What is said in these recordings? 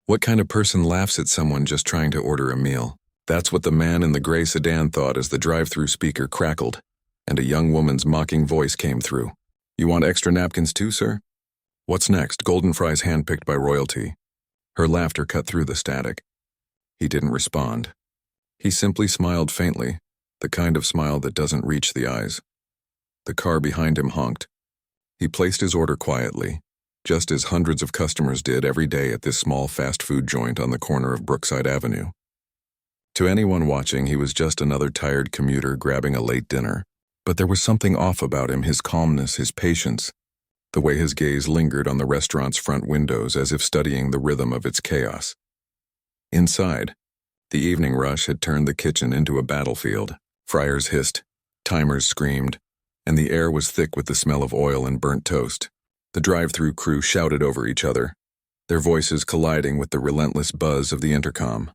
What kind of person laughs at someone just trying to order a meal? That's what the man in the gray sedan thought as the drive-thru speaker crackled, and a young woman's mocking voice came through. "You want extra napkins too, sir?" "What's next?" Golden fries handpicked by royalty. Her laughter cut through the static. He didn't respond. He simply smiled faintly, the kind of smile that doesn't reach the eyes. The car behind him honked. He placed his order quietly, just as hundreds of customers did every day at this small fast food joint on the corner of Brookside Avenue. To anyone watching, he was just another tired commuter grabbing a late dinner. But there was something off about him, his calmness, his patience, the way his gaze lingered on the restaurant's front windows as if studying the rhythm of its chaos. Inside, the evening rush had turned the kitchen into a battlefield. Fryers hissed, timers screamed, and the air was thick with the smell of oil and burnt toast. The drive-thru crew shouted over each other, their voices colliding with the relentless buzz of the intercom.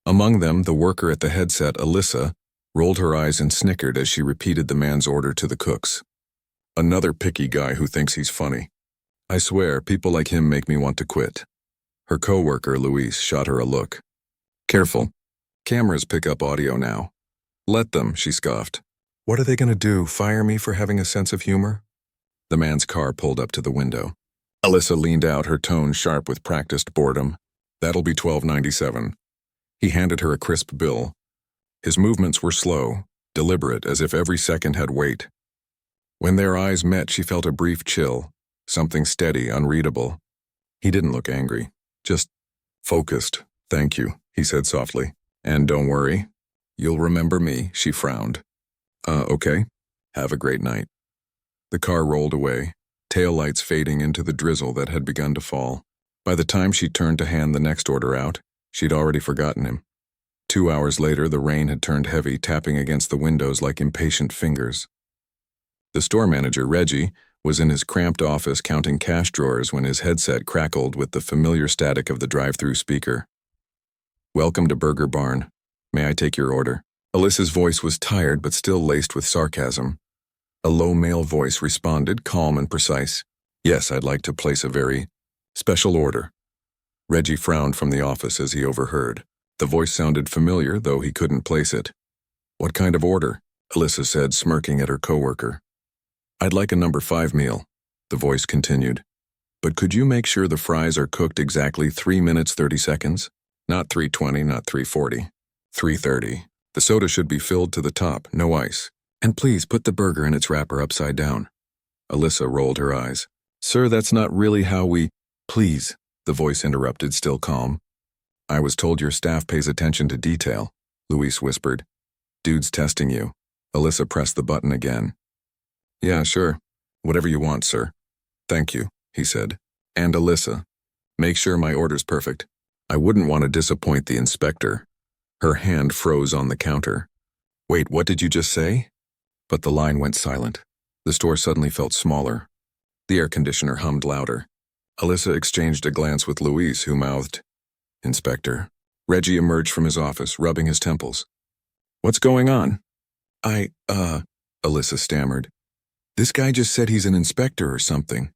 Among them, the worker at the headset, Alyssa, rolled her eyes and snickered as she repeated the man's order to the cooks. "Another picky guy who thinks he's funny. I swear, people like him make me want to quit." Her co-worker, Luis, shot her a look. "Careful. Cameras pick up audio now." "Let them," she scoffed. "What are they going to do, fire me for having a sense of humor?" The man's car pulled up to the window. Alyssa leaned out, her tone sharp with practiced boredom. "That'll be $12.97. He handed her a crisp bill. His movements were slow, deliberate, as if every second had weight. When their eyes met, she felt a brief chill, something steady, unreadable. He didn't look angry, just focused. "Thank you," he said softly. "And don't worry, you'll remember me," she frowned. Okay. Have a great night." The car rolled away, taillights fading into the drizzle that had begun to fall. By the time she turned to hand the next order out, she'd already forgotten him. 2 hours later, the rain had turned heavy, tapping against the windows like impatient fingers. The store manager, Reggie, was in his cramped office counting cash drawers when his headset crackled with the familiar static of the drive-thru speaker. "Welcome to Burger Barn. May I take your order?" Alyssa's voice was tired but still laced with sarcasm. A low male voice responded, calm and precise. "Yes, I'd like to place a very special order." Reggie frowned from the office as he overheard. The voice sounded familiar, though he couldn't place it. "What kind of order?" Alyssa said, smirking at her coworker. "I'd like a number 5 meal," the voice continued. "But could you make sure the fries are cooked exactly 3 minutes 30 seconds? Not 3:20, not 3:40. 3:30. The soda should be filled to the top, no ice. And please put the burger in its wrapper upside down." Alyssa rolled her eyes. "Sir, that's not really how we—" "Please," the voice interrupted, still calm. "I was told your staff pays attention to detail," Luis whispered. "Dude's testing you." Alyssa pressed the button again. "Yeah, sure. Whatever you want, sir." "Thank you," he said. "And Alyssa, make sure my order's perfect. I wouldn't want to disappoint the inspector." Her hand froze on the counter. "Wait, what did you just say?" But the line went silent. The store suddenly felt smaller. The air conditioner hummed louder. Alyssa exchanged a glance with Luis, who mouthed, "Inspector." Reggie emerged from his office, rubbing his temples. "What's going on?" Alyssa stammered. "This guy just said he's an inspector or something."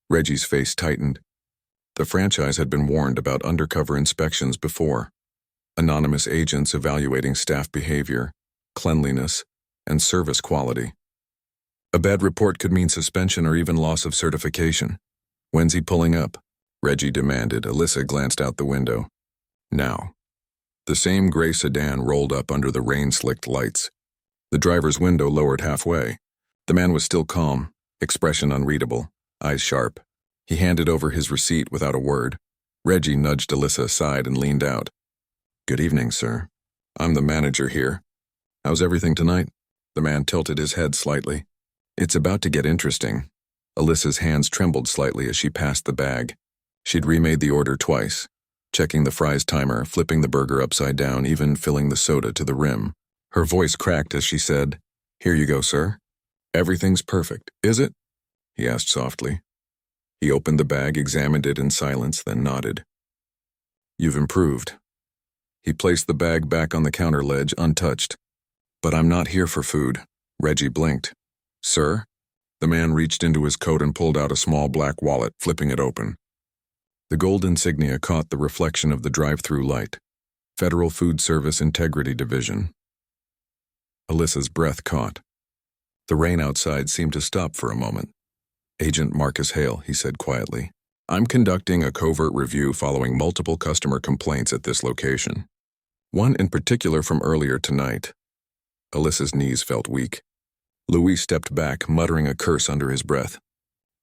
Reggie's face tightened. The franchise had been warned about undercover inspections before. Anonymous agents evaluating staff behavior, cleanliness, and service quality. A bad report could mean suspension or even loss of certification. "When's he pulling up?" Reggie demanded. Alyssa glanced out the window. "Now." The same gray sedan rolled up under the rain-slicked lights. The driver's window lowered halfway. The man was still calm, expression unreadable, eyes sharp. He handed over his receipt without a word. Reggie nudged Alyssa aside and leaned out. "Good evening, sir. I'm the manager here. How's everything tonight?" The man tilted his head slightly. "It's about to get interesting." Alyssa's hands trembled slightly as she passed the bag. She'd remade the order twice, checking the fries timer, flipping the burger upside down, even filling the soda to the rim. Her voice cracked as she said, "Here you go, sir." "Everything's perfect, is it?" he asked softly. He opened the bag, examined it in silence, then nodded. "You've improved." He placed the bag back on the counter ledge, untouched. "But I'm not here for food." Reggie blinked. "Sir?" The man reached into his coat and pulled out a small black wallet, flipping it open. The gold insignia caught the reflection of the drive-thru light. Federal Food Service Integrity Division. Alyssa's breath caught. The rain outside seemed to stop for a moment. "Agent Marcus Hale," he said quietly. "I'm conducting a covert review following multiple customer complaints at this location. One in particular from earlier tonight." Alyssa's knees felt weak. Louis stepped back, muttering a curse under his breath.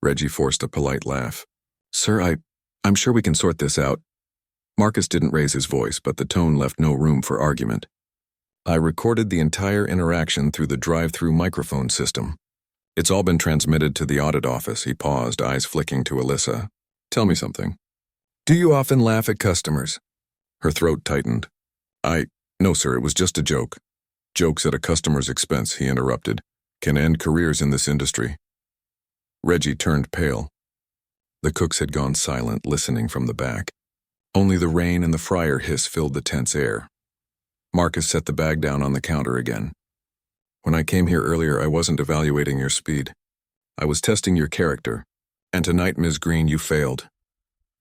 Reggie forced a polite laugh. "Sir, I'm sure we can sort this out." Marcus didn't raise his voice, but the tone left no room for argument. "I recorded the entire interaction through the drive-thru microphone system. It's all been transmitted to the audit office." He paused, eyes flicking to Alyssa. "Tell me something. Do you often laugh at customers?" Her throat tightened. No, sir, it was just a joke." "Jokes at a customer's expense," he interrupted, "can end careers in this industry." Reggie turned pale. The cooks had gone silent, listening from the back. Only the rain and the fryer hiss filled the tense air. Marcus set the bag down on the counter again. "When I came here earlier, I wasn't evaluating your speed. I was testing your character. And tonight, Ms. Green, you failed."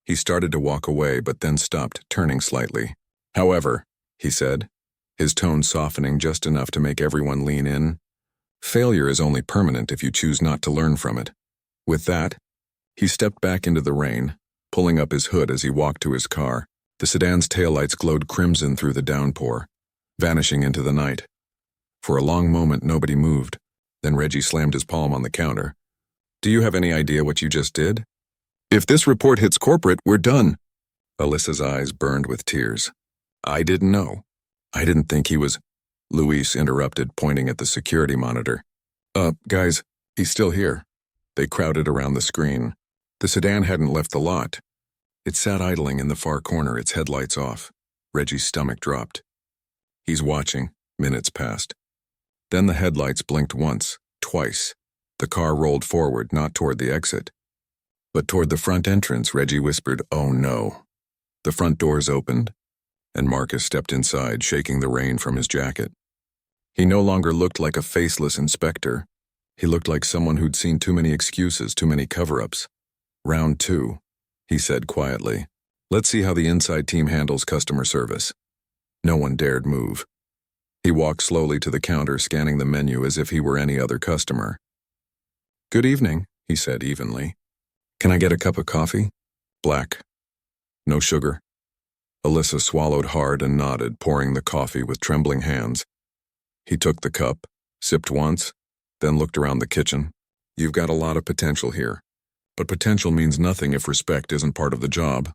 He started to walk away, but then stopped, turning slightly. "However," he said, his tone softening just enough to make everyone lean in, "failure is only permanent if you choose not to learn from it." With that, he stepped back into the rain, pulling up his hood as he walked to his car. The sedan's taillights glowed crimson through the downpour, vanishing into the night. For a long moment, nobody moved. Then Reggie slammed his palm on the counter. "Do you have any idea what you just did? If this report hits corporate, we're done." Alyssa's eyes burned with tears. "I didn't know. I didn't think he was—" Luis interrupted, pointing at the security monitor. Guys, he's still here." They crowded around the screen. The sedan hadn't left the lot. It sat idling in the far corner, its headlights off. Reggie's stomach dropped. "He's watching." Minutes passed. Then the headlights blinked once, twice. The car rolled forward, not toward the exit, but toward the front entrance. Reggie whispered, "Oh no." The front doors opened, and Marcus stepped inside, shaking the rain from his jacket. He no longer looked like a faceless inspector. He looked like someone who'd seen too many excuses, too many cover-ups. "Round 2, he said quietly. "Let's see how the inside team handles customer service." No one dared move. He walked slowly to the counter, scanning the menu as if he were any other customer. "Good evening," he said evenly. "Can I get a cup of coffee?" "Black. No sugar." Alyssa swallowed hard and nodded, pouring the coffee with trembling hands. He took the cup, sipped once, then looked around the kitchen. "You've got a lot of potential here, but potential means nothing if respect isn't part of the job."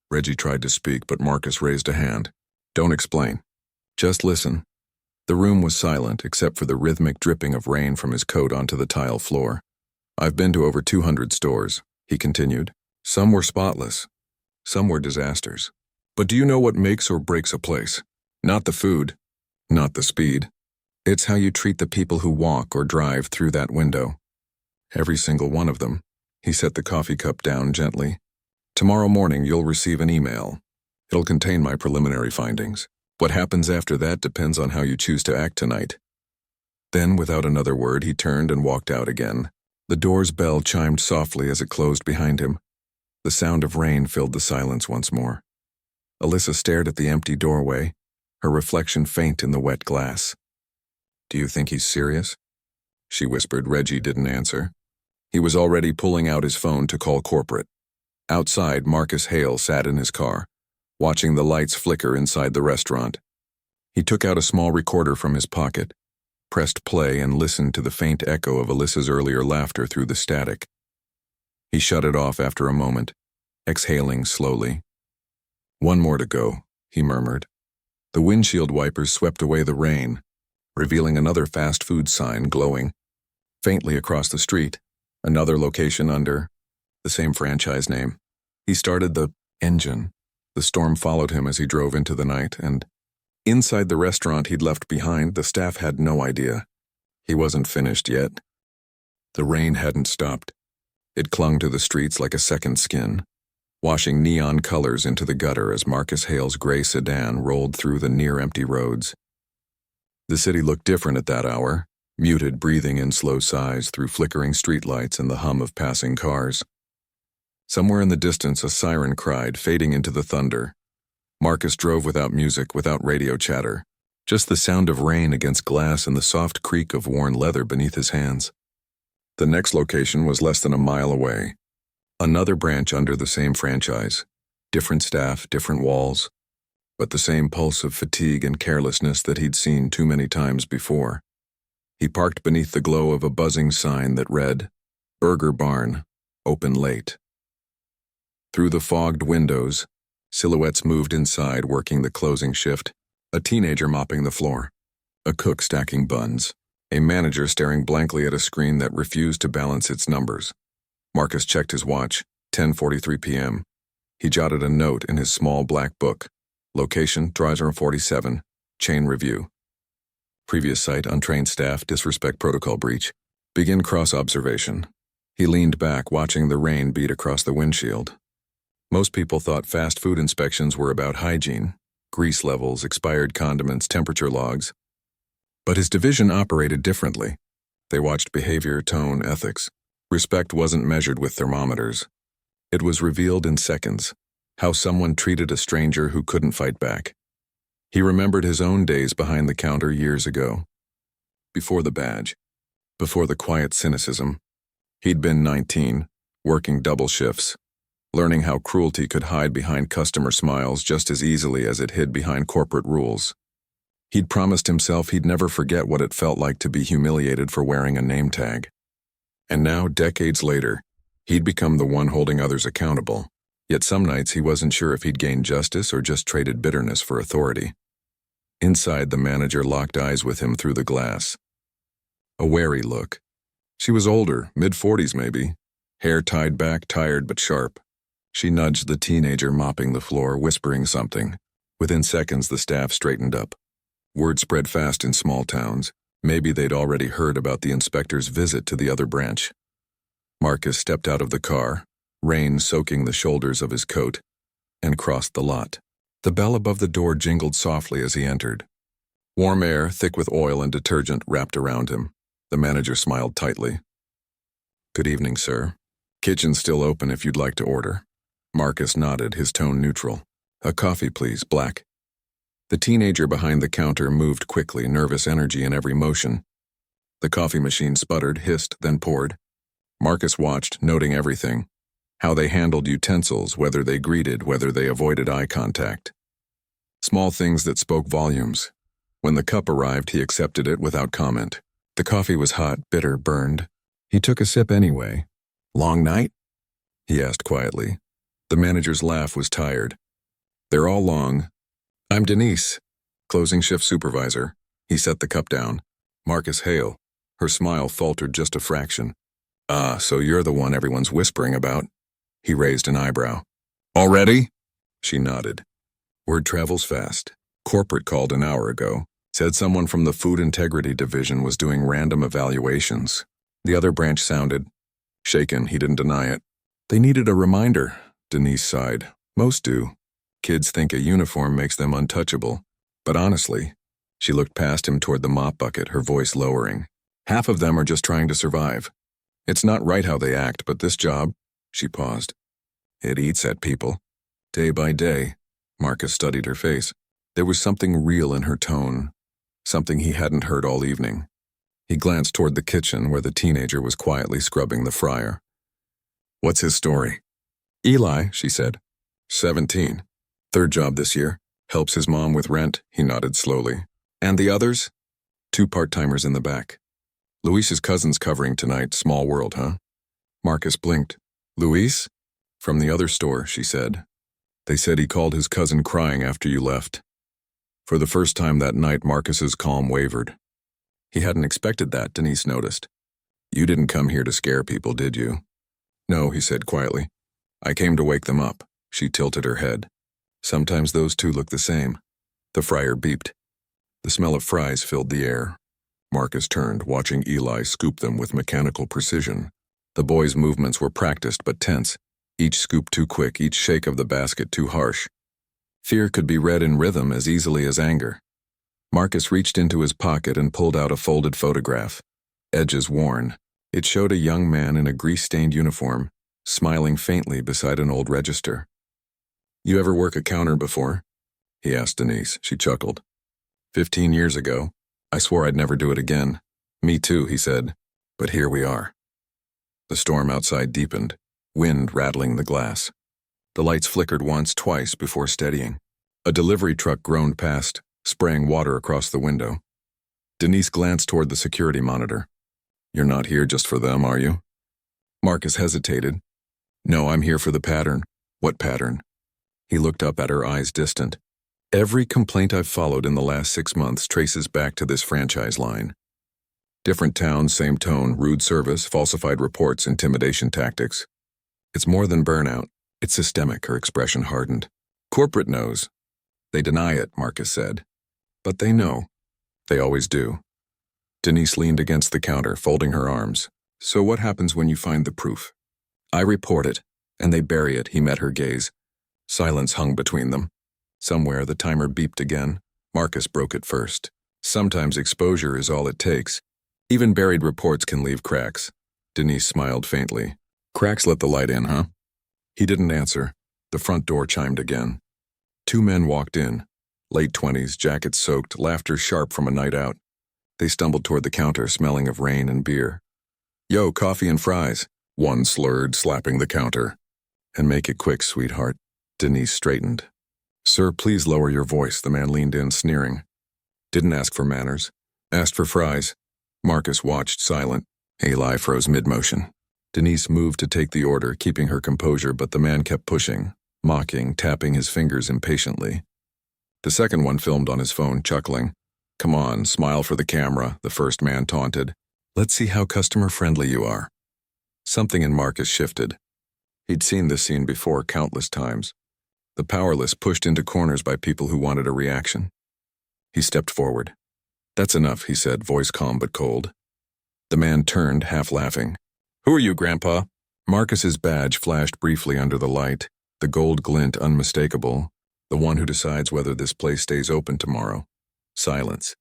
Reggie tried to speak, but Marcus raised a hand. "Don't explain. Just listen." The room was silent, except for the rhythmic dripping of rain from his coat onto the tile floor. "I've been to over 200 stores," he continued. "Some were spotless. Some were disasters. But do you know what makes or breaks a place? Not the food, not the speed. It's how you treat the people who walk or drive through that window. Every single one of them." He set the coffee cup down gently. "Tomorrow morning you'll receive an email. It'll contain my preliminary findings. What happens after that depends on how you choose to act tonight." Then, without another word, he turned and walked out again. The door's bell chimed softly as it closed behind him. The sound of rain filled the silence once more. Alyssa stared at the empty doorway, her reflection faint in the wet glass. "Do you think he's serious?" she whispered. Reggie didn't answer. He was already pulling out his phone to call corporate. Outside, Marcus Hale sat in his car, watching the lights flicker inside the restaurant. He took out a small recorder from his pocket, pressed play, and listened to the faint echo of Alyssa's earlier laughter through the static. He shut it off after a moment, exhaling slowly. "One more to go," he murmured. The windshield wipers swept away the rain, revealing another fast food sign glowing faintly across the street, another location under the same franchise name. He started the engine. The storm followed him as he drove into the night, and inside the restaurant he'd left behind, the staff had no idea. He wasn't finished yet. The rain hadn't stopped. It clung to the streets like a second skin, washing neon colors into the gutter as Marcus Hale's gray sedan rolled through the near-empty roads. The city looked different at that hour, muted, breathing in slow sighs through flickering streetlights and the hum of passing cars. Somewhere in the distance, a siren cried, fading into the thunder. Marcus drove without music, without radio chatter. Just the sound of rain against glass and the soft creak of worn leather beneath his hands. The next location was less than a mile away. Another branch under the same franchise. Different staff, different walls, but the same pulse of fatigue and carelessness that he'd seen too many times before. He parked beneath the glow of a buzzing sign that read, "Burger Barn, open late." Through the fogged windows, silhouettes moved inside, working the closing shift. A teenager mopping the floor. A cook stacking buns. A manager staring blankly at a screen that refused to balance its numbers. Marcus checked his watch, 10:43 p.m. He jotted a note in his small black book. Location, Drive-Thru 47, chain review. Previous site, untrained staff, disrespect protocol breach. Begin cross-observation. He leaned back, watching the rain beat across the windshield. Most people thought fast food inspections were about hygiene, grease levels, expired condiments, temperature logs. But his division operated differently. They watched behavior, tone, ethics. Respect wasn't measured with thermometers. It was revealed in seconds, how someone treated a stranger who couldn't fight back. He remembered his own days behind the counter years ago. Before the badge, before the quiet cynicism. He'd been 19, working double shifts, learning how cruelty could hide behind customer smiles just as easily as it hid behind corporate rules. He'd promised himself he'd never forget what it felt like to be humiliated for wearing a name tag. And now, decades later, he'd become the one holding others accountable. Yet some nights he wasn't sure if he'd gained justice or just traded bitterness for authority. Inside, the manager locked eyes with him through the glass. A wary look. She was older, mid-40s maybe, hair tied back, tired but sharp. She nudged the teenager mopping the floor, whispering something. Within seconds, the staff straightened up. Word spread fast in small towns. Maybe they'd already heard about the inspector's visit to the other branch. Marcus stepped out of the car, rain soaking the shoulders of his coat, and crossed the lot. The bell above the door jingled softly as he entered. Warm air, thick with oil and detergent, wrapped around him. The manager smiled tightly. "Good evening, sir. Kitchen's still open if you'd like to order." Marcus nodded, his tone neutral. "A coffee, please, black." The teenager behind the counter moved quickly, nervous energy in every motion. The coffee machine sputtered, hissed, then poured. Marcus watched, noting everything. How they handled utensils, whether they greeted, whether they avoided eye contact. Small things that spoke volumes. When the cup arrived, he accepted it without comment. The coffee was hot, bitter, burned. He took a sip anyway. "Long night?" he asked quietly. The manager's laugh was tired. "They're all long. I'm Denise, closing shift supervisor." He set the cup down. "Marcus Hale." Her smile faltered just a fraction. "Ah, so you're the one everyone's whispering about." He raised an eyebrow. "Already?" She nodded. "Word travels fast. Corporate called an hour ago. Said someone from the Food Integrity Division was doing random evaluations." The other branch sounded shaken. He didn't deny it. "They needed a reminder," Denise sighed. "Most do. Kids think a uniform makes them untouchable. But honestly," she looked past him toward the mop bucket, her voice lowering, "half of them are just trying to survive. It's not right how they act, but this job," she paused, "it eats at people. Day by day." Marcus studied her face. There was something real in her tone, something he hadn't heard all evening. He glanced toward the kitchen where the teenager was quietly scrubbing the fryer. "What's his story?" "Eli," she said. 17. Third job this year. Helps his mom with rent," he nodded slowly. "And the others?" "Two part-timers in the back. Luis's cousin's covering tonight. Small world, huh?" Marcus blinked. "Luis?" "From the other store," she said. "They said he called his cousin crying after you left." For the first time that night, Marcus's calm wavered. He hadn't expected that, Denise noticed. "You didn't come here to scare people, did you?" "No," he said quietly. "I came to wake them up." She tilted her head. "Sometimes those two look the same." The fryer beeped. The smell of fries filled the air. Marcus turned, watching Eli scoop them with mechanical precision. The boy's movements were practiced but tense, each scoop too quick, each shake of the basket too harsh. Fear could be read in rhythm as easily as anger. Marcus reached into his pocket and pulled out a folded photograph. Edges worn. It showed a young man in a grease-stained uniform, smiling faintly beside an old register. "You ever work a counter before?" he asked Denise. She chuckled. 15 years ago. I swore I'd never do it again. "Me too," he said. "But here we are." The storm outside deepened, wind rattling the glass. The lights flickered once, twice before steadying. A delivery truck groaned past, spraying water across the window. Denise glanced toward the security monitor. "You're not here just for them, are you?" Marcus hesitated. "No, I'm here for the pattern." "What pattern?" He looked up at her, eyes distant. "Every complaint I've followed in the last 6 months traces back to this franchise line. Different towns, same tone, rude service, falsified reports, intimidation tactics. It's more than burnout. It's systemic," her expression hardened. "Corporate knows. They deny it," Marcus said. "But they know. They always do." Denise leaned against the counter, folding her arms. "So what happens when you find the proof?" "I report it, and they bury it," he met her gaze. Silence hung between them. Somewhere the timer beeped again. Marcus broke it first. "Sometimes exposure is all it takes. Even buried reports can leave cracks." Denise smiled faintly. "Cracks let the light in, huh?" He didn't answer. The front door chimed again. 2 men walked in. Late 20s, jackets soaked, laughter sharp from a night out. They stumbled toward the counter, smelling of rain and beer. "Yo, coffee and fries," one slurred, slapping the counter. "And make it quick, sweetheart." Denise straightened. "Sir, please lower your voice," the man leaned in, sneering. "Didn't ask for manners. Asked for fries." Marcus watched, silent. Eli froze mid-motion. Denise moved to take the order, keeping her composure, but the man kept pushing, mocking, tapping his fingers impatiently. The second one filmed on his phone, chuckling. "Come on, smile for the camera," the first man taunted. "Let's see how customer-friendly you are." Something in Marcus shifted. He'd seen this scene before countless times. The powerless pushed into corners by people who wanted a reaction. He stepped forward. "That's enough," he said, voice calm but cold. The man turned, half laughing. "Who are you, Grandpa?" Marcus's badge flashed briefly under the light, the gold glint unmistakable, the one who decides whether this place stays open tomorrow. Silence.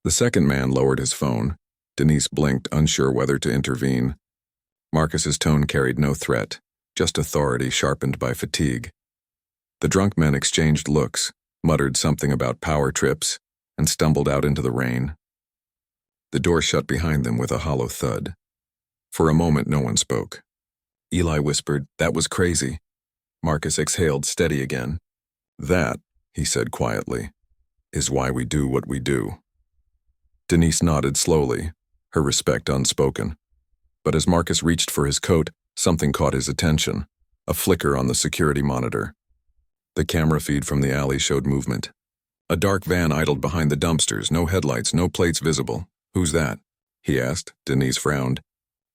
The second man lowered his phone. Denise blinked, unsure whether to intervene. Marcus's tone carried no threat, just authority sharpened by fatigue. The drunk men exchanged looks, muttered something about power trips, and stumbled out into the rain. The door shut behind them with a hollow thud. For a moment, no one spoke. Eli whispered, "That was crazy." Marcus exhaled, steady again. "That," he said quietly, "is why we do what we do." Denise nodded slowly, her respect unspoken. But as Marcus reached for his coat, something caught his attention, a flicker on the security monitor. The camera feed from the alley showed movement. A dark van idled behind the dumpsters, no headlights, no plates visible. "Who's that?" he asked. Denise frowned.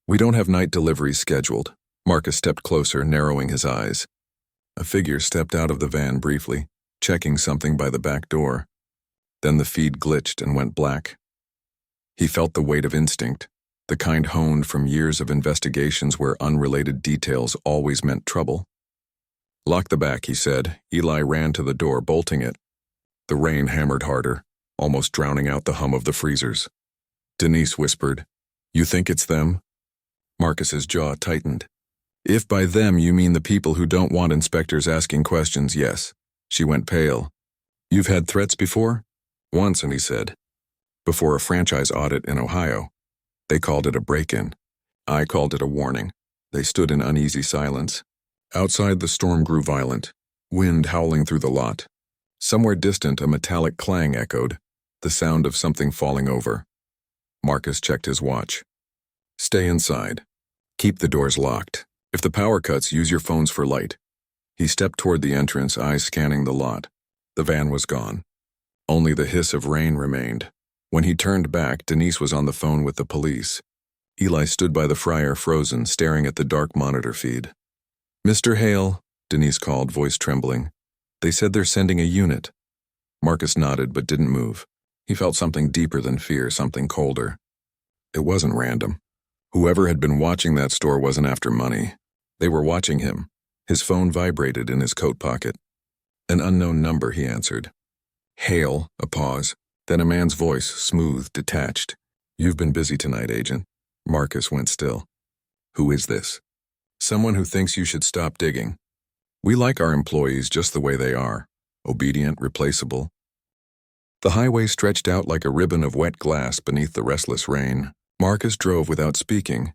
"We don't have night deliveries scheduled." Marcus stepped closer, narrowing his eyes. A figure stepped out of the van briefly, checking something by the back door. Then the feed glitched and went black. He felt the weight of instinct, the kind honed from years of investigations where unrelated details always meant trouble. "Lock the back," he said. Eli ran to the door, bolting it. The rain hammered harder, almost drowning out the hum of the freezers. Denise whispered, "You think it's them?" Marcus's jaw tightened. "If by them you mean the people who don't want inspectors asking questions, yes." She went pale. "You've had threats before?" "Once," he said. "Before a franchise audit in Ohio. They called it a break-in. I called it a warning." They stood in uneasy silence. Outside, the storm grew violent, wind howling through the lot. Somewhere distant, a metallic clang echoed, the sound of something falling over. Marcus checked his watch. "Stay inside. Keep the doors locked. If the power cuts, use your phones for light." He stepped toward the entrance, eyes scanning the lot. The van was gone. Only the hiss of rain remained. When he turned back, Denise was on the phone with the police. Eli stood by the fryer, frozen, staring at the dark monitor feed. "Mr. Hale," Denise called, voice trembling. "They said they're sending a unit." Marcus nodded but didn't move. He felt something deeper than fear, something colder. It wasn't random. Whoever had been watching that store wasn't after money. They were watching him. His phone vibrated in his coat pocket. "An unknown number," he answered. "Hale," a pause, then a man's voice, smooth, detached. "You've been busy tonight, Agent." Marcus went still. "Who is this?" someone who thinks you should stop digging. We like our employees just the way they are, obedient, replaceable. The highway stretched out like a ribbon of wet glass beneath the restless rain. Marcus drove without speaking,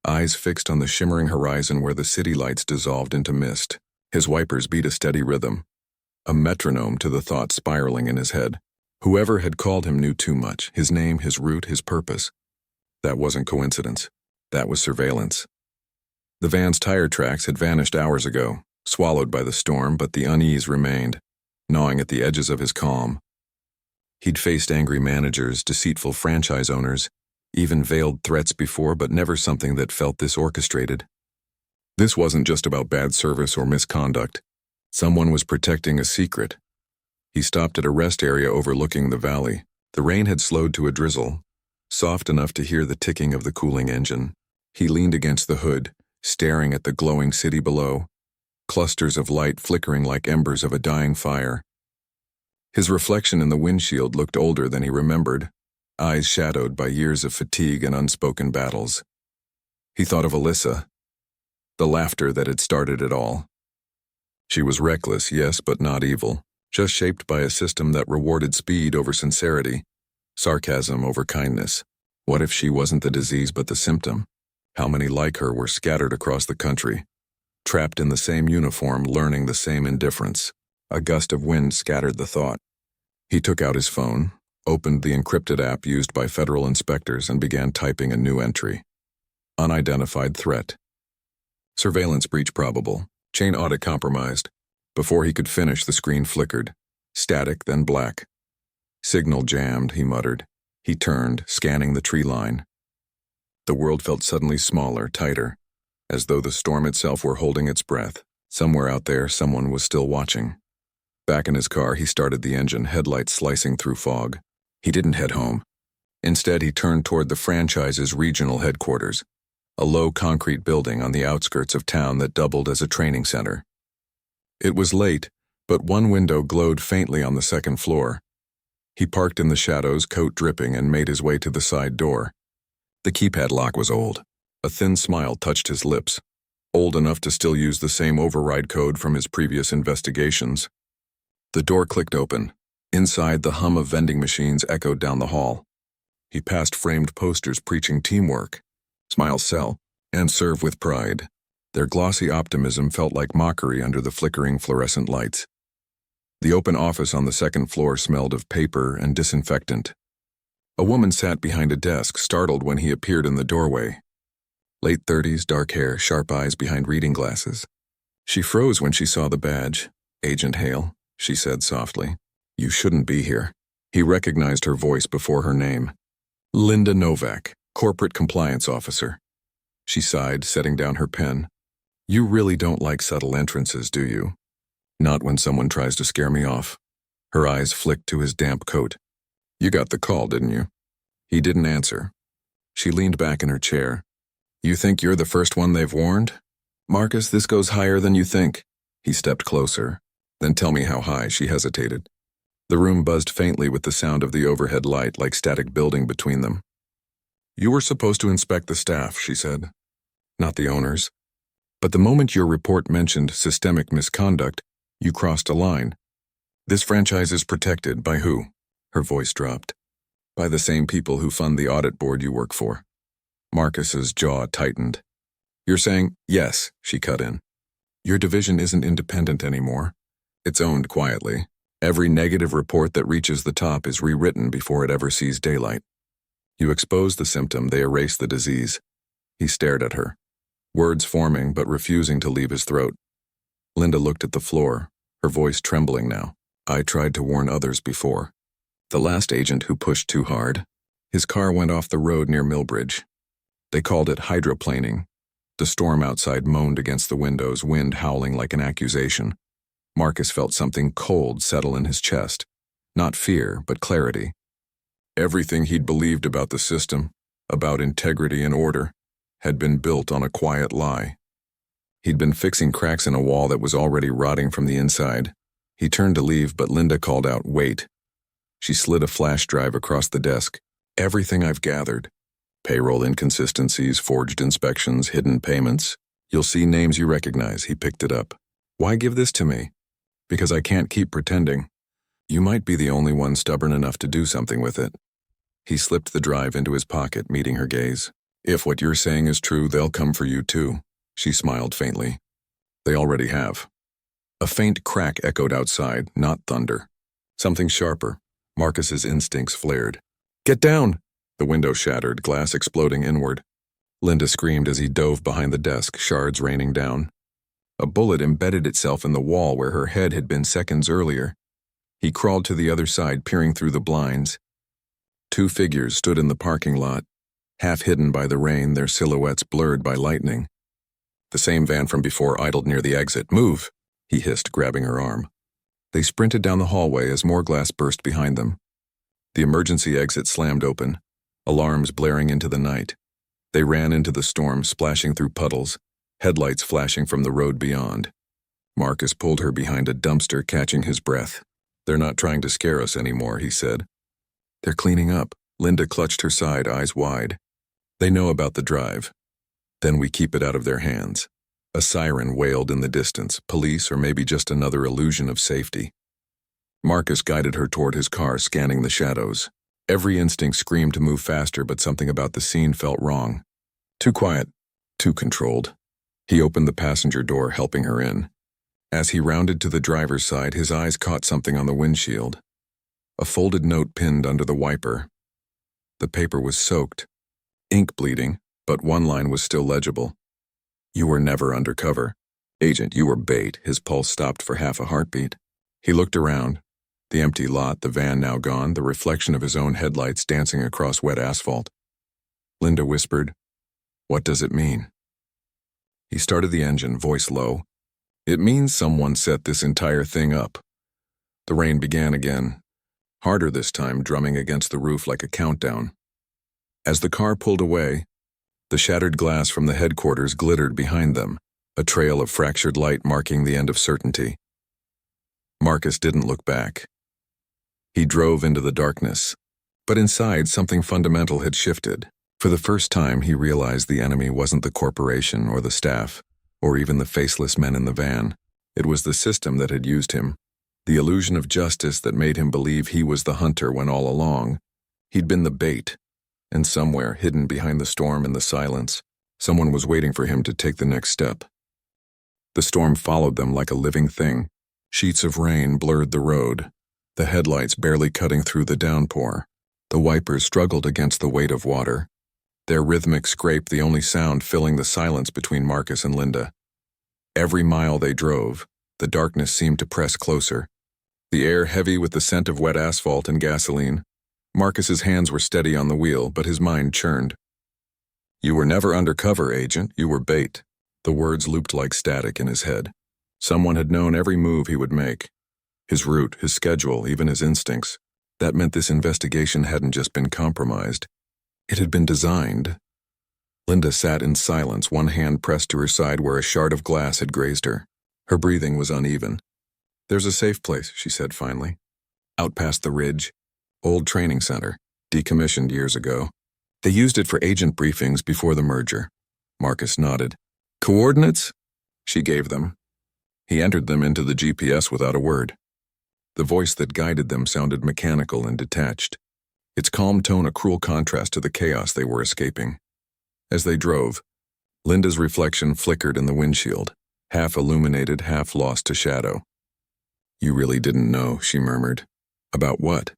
eyes fixed on the shimmering horizon where the city lights dissolved into mist. His wipers beat a steady rhythm, a metronome to the thoughts spiraling in his head. Whoever had called him knew too much, his name, his route, his purpose. That wasn't coincidence. That was surveillance. The van's tire tracks had vanished hours ago, swallowed by the storm, but the unease remained, gnawing at the edges of his calm. He'd faced angry managers, deceitful franchise owners, even veiled threats before, but never something that felt this orchestrated. This wasn't just about bad service or misconduct. Someone was protecting a secret. He stopped at a rest area overlooking the valley. The rain had slowed to a drizzle, soft enough to hear the ticking of the cooling engine. He leaned against the hood, staring at the glowing city below, clusters of light flickering like embers of a dying fire. His reflection in the windshield looked older than he remembered, eyes shadowed by years of fatigue and unspoken battles. He thought of Alyssa, the laughter that had started it all. She was reckless, yes, but not evil, just shaped by a system that rewarded speed over sincerity, sarcasm over kindness. What if she wasn't the disease but the symptom? How many like her were scattered across the country, trapped in the same uniform, learning the same indifference? A gust of wind scattered the thought. He took out his phone, opened the encrypted app used by federal inspectors, and began typing a new entry. Unidentified threat. Surveillance breach probable. Chain audit compromised. Before he could finish, the screen flickered. Static, then black. Signal jammed, he muttered. He turned, scanning the tree line. The world felt suddenly smaller, tighter, as though the storm itself were holding its breath. Somewhere out there, someone was still watching. Back in his car, he started the engine, headlights slicing through fog. He didn't head home. Instead, he turned toward the franchise's regional headquarters, a low concrete building on the outskirts of town that doubled as a training center. It was late, but one window glowed faintly on the second floor. He parked in the shadows, coat dripping, and made his way to the side door. The keypad lock was old. A thin smile touched his lips, old enough to still use the same override code from his previous investigations. The door clicked open. Inside, the hum of vending machines echoed down the hall. He passed framed posters preaching teamwork, smile sell, and serve with pride. Their glossy optimism felt like mockery under the flickering fluorescent lights. The open office on the second floor smelled of paper and disinfectant. A woman sat behind a desk, startled when he appeared in the doorway. Late 30s, dark hair, sharp eyes behind reading glasses. She froze when she saw the badge. "Agent Hale," she said softly. "You shouldn't be here." He recognized her voice before her name. Linda Novak, Corporate Compliance Officer. She sighed, setting down her pen. "You really don't like subtle entrances, do you?" "Not when someone tries to scare me off." Her eyes flicked to his damp coat. "You got the call, didn't you?" He didn't answer. She leaned back in her chair. "You think you're the first one they've warned? Marcus, this goes higher than you think." He stepped closer. "Then tell me how high." She hesitated. The room buzzed faintly with the sound of the overhead light, like static building between them. "You were supposed to inspect the staff," she said. "Not the owners. But the moment your report mentioned systemic misconduct, you crossed a line. This franchise is protected by who?" Her voice dropped. "By the same people who fund the audit board you work for." Marcus's jaw tightened. "You're saying—" "Yes," she cut in. "Your division isn't independent anymore. It's owned quietly. Every negative report that reaches the top is rewritten before it ever sees daylight. You expose the symptom, they erase the disease." He stared at her, words forming but refusing to leave his throat. Linda looked at the floor, her voice trembling now. "I tried to warn others before. The last agent who pushed too hard. His car went off the road near Millbridge. They called it hydroplaning. The storm outside moaned against the windows, wind howling like an accusation. Marcus felt something cold settle in his chest. Not fear, but clarity. Everything he'd believed about the system, about integrity and order, had been built on a quiet lie. He'd been fixing cracks in a wall that was already rotting from the inside. He turned to leave, but Linda called out, "Wait." She slid a flash drive across the desk. "Everything I've gathered. Payroll inconsistencies, forged inspections, hidden payments. You'll see names you recognize. He picked it up. Why give this to me? Because I can't keep pretending. You might be the only one stubborn enough to do something with it. He slipped the drive into his pocket, meeting her gaze. If what you're saying is true, they'll come for you too. She smiled faintly. They already have. A faint crack echoed outside, not thunder. Something sharper. Marcus's instincts flared. Get down! The window shattered, glass exploding inward. Linda screamed as he dove behind the desk, shards raining down. A bullet embedded itself in the wall where her head had been seconds earlier. He crawled to the other side, peering through the blinds. Two figures stood in the parking lot, half hidden by the rain, their silhouettes blurred by lightning. The same van from before idled near the exit. Move! He hissed, grabbing her arm. They sprinted down the hallway as more glass burst behind them. The emergency exit slammed open, alarms blaring into the night. They ran into the storm, splashing through puddles, headlights flashing from the road beyond. Marcus pulled her behind a dumpster, catching his breath. They're not trying to scare us anymore, he said. They're cleaning up. Linda clutched her side, eyes wide. They know about the drive. Then we keep it out of their hands. A siren wailed in the distance, police or maybe just another illusion of safety. Marcus guided her toward his car, scanning the shadows. Every instinct screamed to move faster, but something about the scene felt wrong. Too quiet, too controlled. He opened the passenger door, helping her in. As he rounded to the driver's side, his eyes caught something on the windshield. A folded note pinned under the wiper. The paper was soaked, ink bleeding, but one line was still legible. You were never undercover. Agent, you were bait. His pulse stopped for half a heartbeat. He looked around. The empty lot, the van now gone, the reflection of his own headlights dancing across wet asphalt. Linda whispered, "What does it mean?" He started the engine, voice low. "It means someone set this entire thing up." The rain began again, harder this time, drumming against the roof like a countdown. As the car pulled away, the shattered glass from the headquarters glittered behind them, a trail of fractured light marking the end of certainty. Marcus didn't look back. He drove into the darkness, but inside something fundamental had shifted. For the first time, he realized the enemy wasn't the corporation or the staff, or even the faceless men in the van. It was the system that had used him, the illusion of justice that made him believe he was the hunter when all along he'd been the bait. And somewhere, hidden behind the storm and the silence, someone was waiting for him to take the next step. The storm followed them like a living thing. Sheets of rain blurred the road, the headlights barely cutting through the downpour. The wipers struggled against the weight of water, their rhythmic scrape the only sound filling the silence between Marcus and Linda. Every mile they drove, the darkness seemed to press closer, the air heavy with the scent of wet asphalt and gasoline. Marcus's hands were steady on the wheel, but his mind churned. You were never undercover, Agent. You were bait. The words looped like static in his head. Someone had known every move he would make. His route, his schedule, even his instincts. That meant this investigation hadn't just been compromised. It had been designed. Linda sat in silence, one hand pressed to her side where a shard of glass had grazed her. Her breathing was uneven. There's a safe place, she said finally. Out past the ridge. Old training center, decommissioned years ago. They used it for agent briefings before the merger. Marcus nodded. Coordinates? She gave them. He entered them into the GPS without a word. The voice that guided them sounded mechanical and detached, its calm tone a cruel contrast to the chaos they were escaping. As they drove, Linda's reflection flickered in the windshield, half illuminated, half lost to shadow. You really didn't know, she murmured. About what?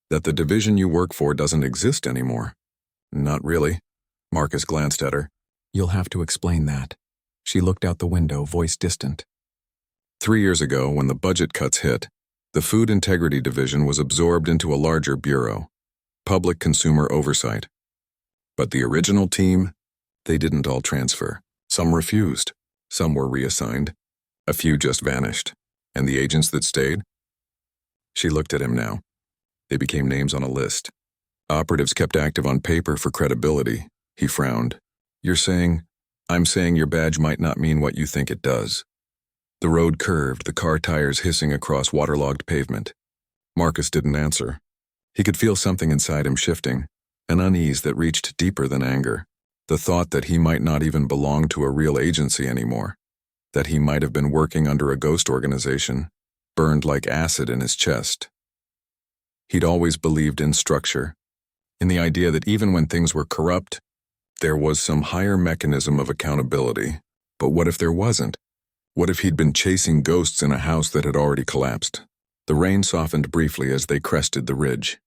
That the division you work for doesn't exist anymore. Not really. Marcus glanced at her. You'll have to explain that. She looked out the window, voice distant. 3 years ago, when the budget cuts hit, the Food Integrity Division was absorbed into a larger bureau, Public Consumer Oversight. But the original team, they didn't all transfer. Some refused. Some were reassigned. A few just vanished. And the agents that stayed? She looked at him now. They became names on a list. Operatives kept active on paper for credibility. He frowned. I'm saying your badge might not mean what you think it does. The road curved, the car tires hissing across waterlogged pavement. Marcus didn't answer. He could feel something inside him shifting, an unease that reached deeper than anger. The thought that he might not even belong to a real agency anymore, that he might have been working under a ghost organization, burned like acid in his chest. He'd always believed in structure, in the idea that even when things were corrupt, there was some higher mechanism of accountability. But what if there wasn't? What if he'd been chasing ghosts in a house that had already collapsed? The rain softened briefly as they crested the ridge.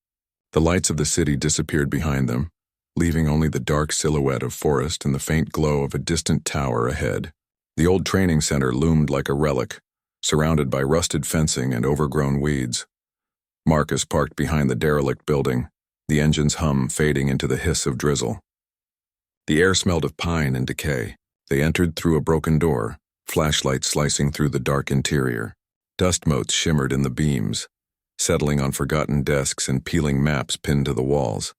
The lights of the city disappeared behind them, leaving only the dark silhouette of forest and the faint glow of a distant tower ahead. The old training center loomed like a relic, surrounded by rusted fencing and overgrown weeds. Marcus parked behind the derelict building, the engine's hum fading into the hiss of drizzle. The air smelled of pine and decay. They entered through a broken door, flashlights slicing through the dark interior. Dust motes shimmered in the beams, settling on forgotten desks and peeling maps pinned to the walls.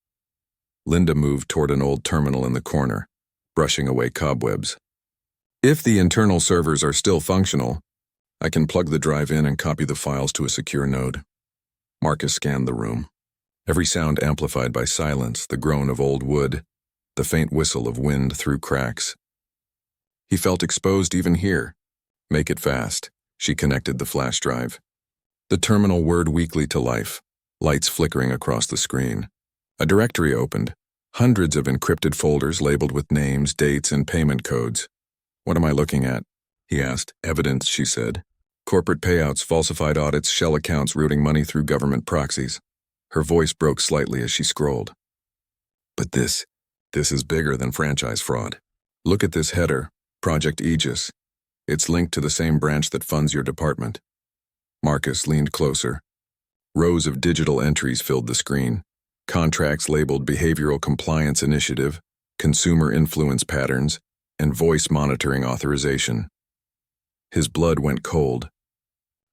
Linda moved toward an old terminal in the corner, brushing away cobwebs. If the internal servers are still functional, I can plug the drive in and copy the files to a secure node. Marcus scanned the room. Every sound amplified by silence, the groan of old wood, the faint whistle of wind through cracks. He felt exposed even here. Make it fast. She connected the flash drive. The terminal whirred weakly to life, lights flickering across the screen. A directory opened, hundreds of encrypted folders labeled with names, dates, and payment codes. What am I looking at? He asked. Evidence, she said. Corporate payouts, falsified audits, shell accounts routing money through government proxies. Her voice broke slightly as she scrolled. But this is bigger than franchise fraud. Look at this header, Project Aegis. It's linked to the same branch that funds your department. Marcus leaned closer. Rows of digital entries filled the screen. Contracts labeled Behavioral Compliance Initiative, Consumer Influence Patterns, and Voice Monitoring Authorization. His blood went cold.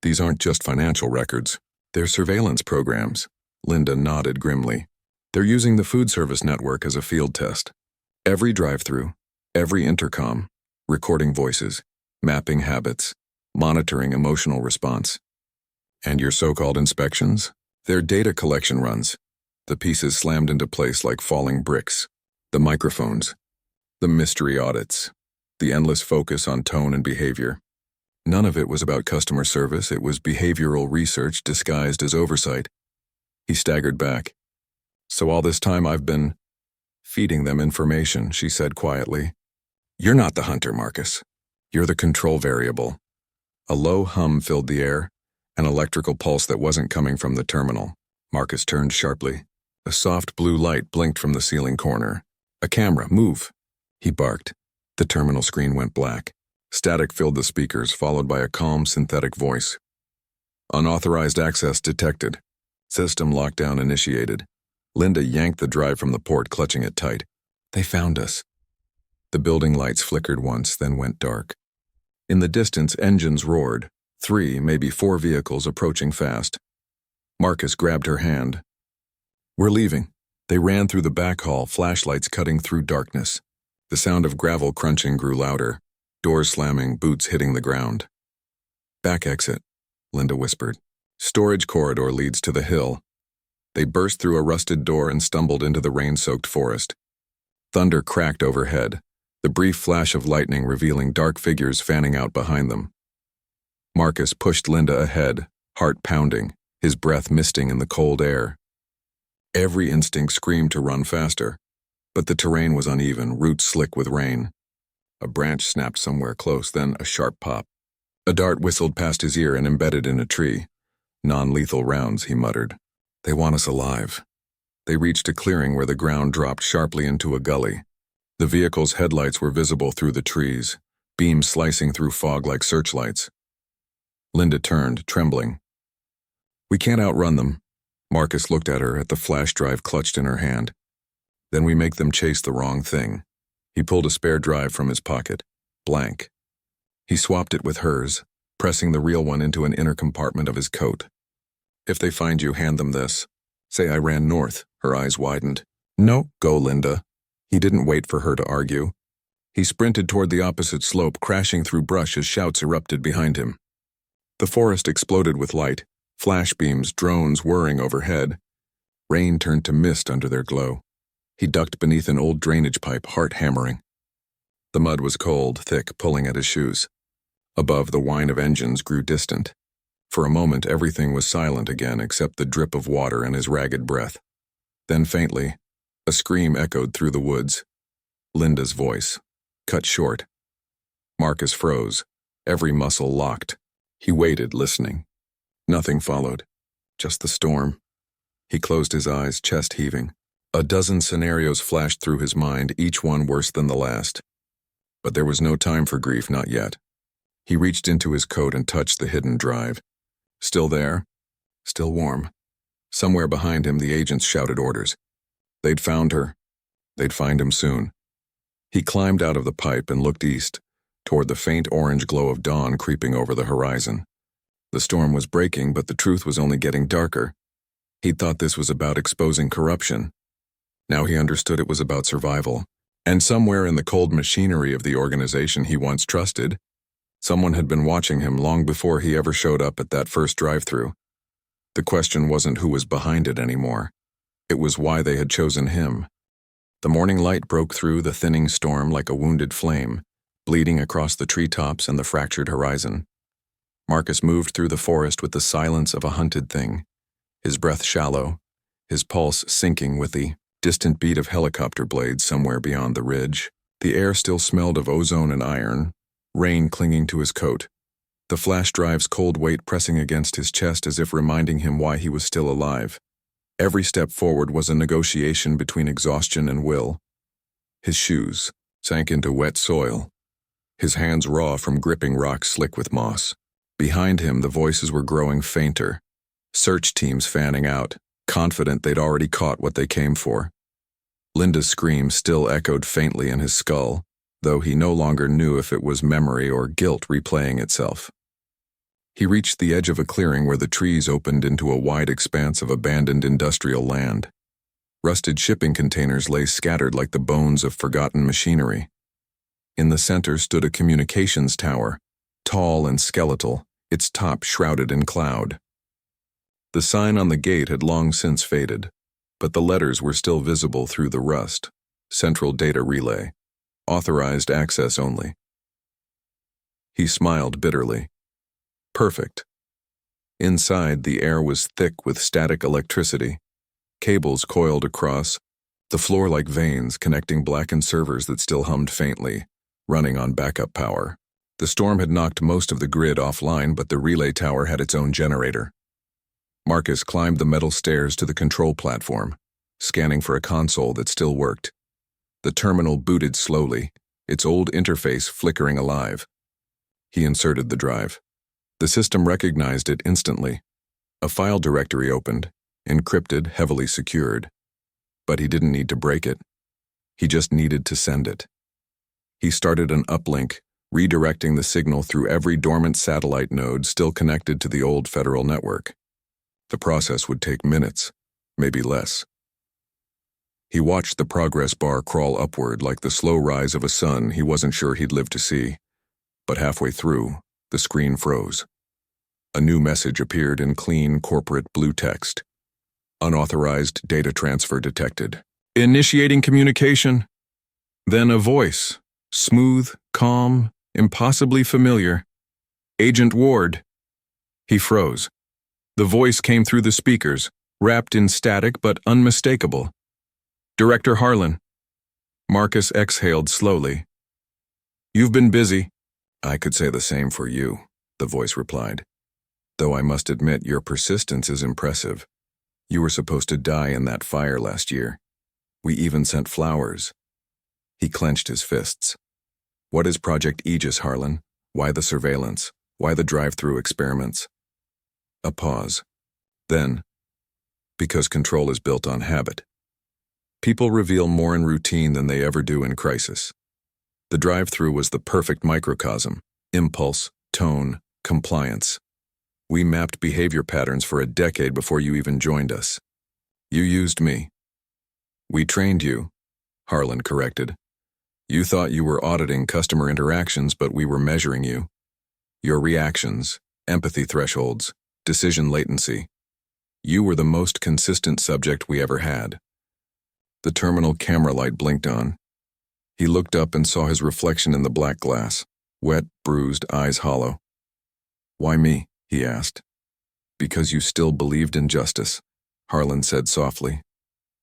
These aren't just financial records. They're surveillance programs. Linda nodded grimly. They're using the food service network as a field test. Every drive-thru, every intercom, recording voices, mapping habits, monitoring emotional response. And your so-called inspections? They're data collection runs. The pieces slammed into place like falling bricks. The microphones. The mystery audits. The endless focus on tone and behavior. None of it was about customer service. It was behavioral research disguised as oversight. He staggered back. So all this time I've been feeding them information, she said quietly. You're not the hunter, Marcus. You're the control variable. A low hum filled the air, an electrical pulse that wasn't coming from the terminal. Marcus turned sharply. A soft blue light blinked from the ceiling corner. A camera, move! He barked. The terminal screen went black. Static filled the speakers, followed by a calm, synthetic voice. Unauthorized access detected. System lockdown initiated. Linda yanked the drive from the port, clutching it tight. They found us. The building lights flickered once, then went dark. In the distance, engines roared. 3, maybe 4 vehicles approaching fast. Marcus grabbed her hand. We're leaving. They ran through the back hall, flashlights cutting through darkness. The sound of gravel crunching grew louder. Doors slamming, boots hitting the ground. Back exit, Linda whispered. Storage corridor leads to the hill. They burst through a rusted door and stumbled into the rain-soaked forest. Thunder cracked overhead, the brief flash of lightning revealing dark figures fanning out behind them. Marcus pushed Linda ahead, heart pounding, his breath misting in the cold air. Every instinct screamed to run faster, but the terrain was uneven, roots slick with rain. A branch snapped somewhere close, then a sharp pop. A dart whistled past his ear and embedded in a tree. Non-lethal rounds, he muttered. They want us alive. They reached a clearing where the ground dropped sharply into a gully. The vehicle's headlights were visible through the trees, beams slicing through fog like searchlights. Linda turned, trembling. We can't outrun them. Marcus looked at her, at the flash drive clutched in her hand. Then we make them chase the wrong thing. He pulled a spare drive from his pocket, blank. He swapped it with hers, pressing the real one into an inner compartment of his coat. If they find you, hand them this. Say I ran north. Her eyes widened. No, go, Linda. He didn't wait for her to argue. He sprinted toward the opposite slope, crashing through brush as shouts erupted behind him. The forest exploded with light, flash beams, drones whirring overhead. Rain turned to mist under their glow. He ducked beneath an old drainage pipe, heart hammering. The mud was cold, thick, pulling at his shoes. Above, the whine of engines grew distant. For a moment, everything was silent again except the drip of water and his ragged breath. Then faintly, a scream echoed through the woods. Linda's voice, cut short. Marcus froze, every muscle locked. He waited, listening. Nothing followed, just the storm. He closed his eyes, chest heaving. A dozen scenarios flashed through his mind, each one worse than the last. But there was no time for grief, not yet. He reached into his coat and touched the hidden drive. Still there, still warm. Somewhere behind him, the agents shouted orders. They'd found her. They'd find him soon. He climbed out of the pipe and looked east, toward the faint orange glow of dawn creeping over the horizon. The storm was breaking, but the truth was only getting darker. He'd thought this was about exposing corruption. Now he understood it was about survival. And somewhere in the cold machinery of the organization he once trusted, someone had been watching him long before he ever showed up at that first drive-thru. The question wasn't who was behind it anymore. It was why they had chosen him. The morning light broke through the thinning storm like a wounded flame, bleeding across the treetops and the fractured horizon. Marcus moved through the forest with the silence of a hunted thing, his breath shallow, his pulse sinking with the distant beat of helicopter blades somewhere beyond the ridge. The air still smelled of ozone and iron, rain clinging to his coat, the flash drive's cold weight pressing against his chest as if reminding him why he was still alive. Every step forward was a negotiation between exhaustion and will. His shoes sank into wet soil, his hands raw from gripping rocks slick with moss. Behind him, the voices were growing fainter, search teams fanning out, confident they'd already caught what they came for. Linda's scream still echoed faintly in his skull, though he no longer knew if it was memory or guilt replaying itself. He reached the edge of a clearing where the trees opened into a wide expanse of abandoned industrial land. Rusted shipping containers lay scattered like the bones of forgotten machinery. In the center stood a communications tower, tall and skeletal, its top shrouded in cloud. The sign on the gate had long since faded, but the letters were still visible through the rust. Central Data Relay. Authorized access only. He smiled bitterly. Perfect. Inside, the air was thick with static electricity. Cables coiled across, the floor like veins connecting blackened servers that still hummed faintly, running on backup power. The storm had knocked most of the grid offline, but the relay tower had its own generator. Marcus climbed the metal stairs to the control platform, scanning for a console that still worked. The terminal booted slowly, its old interface flickering alive. He inserted the drive. The system recognized it instantly. A file directory opened, encrypted, heavily secured. But he didn't need to break it. He just needed to send it. He started an uplink, redirecting the signal through every dormant satellite node still connected to the old federal network. The process would take minutes, maybe less. He watched the progress bar crawl upward like the slow rise of a sun he wasn't sure he'd live to see. But halfway through, the screen froze. A new message appeared in clean corporate blue text. Unauthorized data transfer detected. Initiating communication. Then a voice, smooth, calm, impossibly familiar. Agent Ward. He froze. The voice came through the speakers, wrapped in static but unmistakable. Director Harlan. Marcus exhaled slowly. You've been busy. I could say the same for you, the voice replied. Though I must admit your persistence is impressive. You were supposed to die in that fire last year. We even sent flowers. He clenched his fists. What is Project Aegis, Harlan? Why the surveillance? Why the drive-thru experiments? A pause. Then, because control is built on habit. People reveal more in routine than they ever do in crisis. The drive-thru was the perfect microcosm. Impulse, tone, compliance. We mapped behavior patterns for a decade before you even joined us. You used me. We trained you, Harlan corrected. You thought you were auditing customer interactions, but we were measuring you. Your reactions, empathy thresholds, decision latency. You were the most consistent subject we ever had. The terminal camera light blinked on. He looked up and saw his reflection in the black glass, wet, bruised, eyes hollow. "Why me?" he asked. "Because you still believed in justice," Harlan said softly.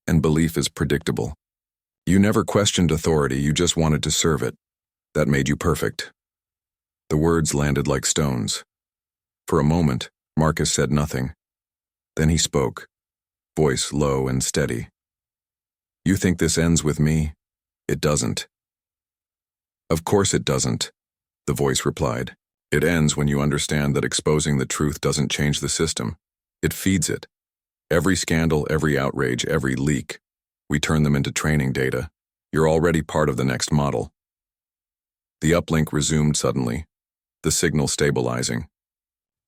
"And belief is predictable. You never questioned authority, you just wanted to serve it. That made you perfect." The words landed like stones. For a moment, Marcus said nothing. Then he spoke, voice low and steady. "You think this ends with me? It doesn't." "Of course it doesn't," the voice replied. "It ends when you understand that exposing the truth doesn't change the system. It feeds it. Every scandal, every outrage, every leak, we turn them into training data. You're already part of the next model." The uplink resumed suddenly, the signal stabilizing.